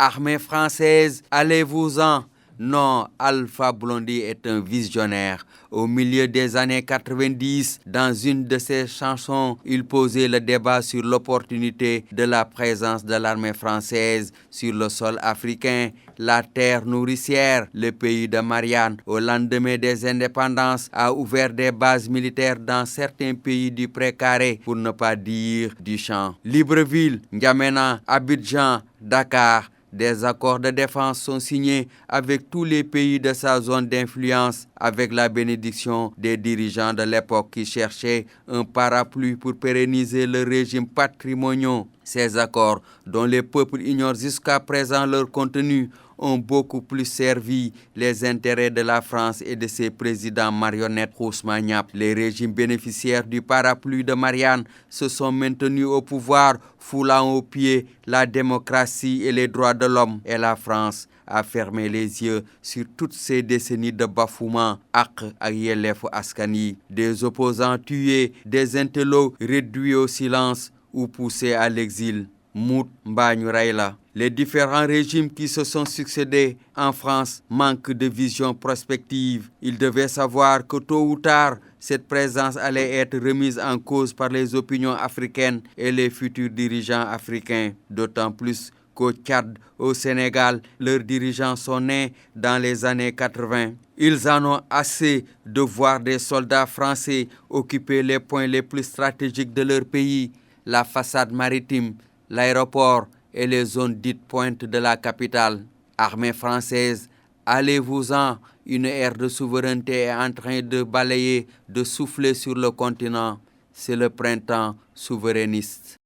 Armée française, allez-vous-en. Non, Alpha Blondy est un visionnaire. Au milieu des années 90, dans une de ses chansons, il posait le débat sur l'opportunité de la présence de l'armée française sur le sol africain, la terre nourricière, le pays de Marianne. Au lendemain des indépendances, a ouvert des bases militaires dans certains pays du Pré-Carré, pour ne pas dire du champ. Libreville, N'Djamena, Abidjan, Dakar. Des accords de défense sont signés avec tous les pays de sa zone d'influence, avec la bénédiction des dirigeants de l'époque qui cherchaient un parapluie pour pérenniser le régime patrimonial. Ces accords, dont les peuples ignorent jusqu'à présent leur contenu, ont beaucoup plus servi les intérêts de la France et de ses présidents marionnettes Ousmane. Les régimes bénéficiaires du parapluie de Marianne se sont maintenus au pouvoir, foulant aux pieds la démocratie et les droits de l'homme. Et la France a fermé les yeux sur toutes ces décennies de bafouements, ak ak yelleefu askan yi, des opposants tués, des intellos réduits au silence ou poussés à l'exil. Mout mbaa ñu rey la. Les différents régimes qui se sont succédés en France manquent de vision prospective. Ils devaient savoir que tôt ou tard, cette présence allait être remise en cause par les opinions africaines et les futurs dirigeants africains. D'autant plus qu'au Tchad, au Sénégal, leurs dirigeants sont nés dans les années 80. Ils en ont assez de voir des soldats français occuper les points les plus stratégiques de leur pays, la façade maritime, l'aéroport et les zones dites pointes de la capitale. Armée française, allez-vous-en, une ère de souveraineté est en train de balayer, de souffler sur le continent. C'est le printemps souverainiste.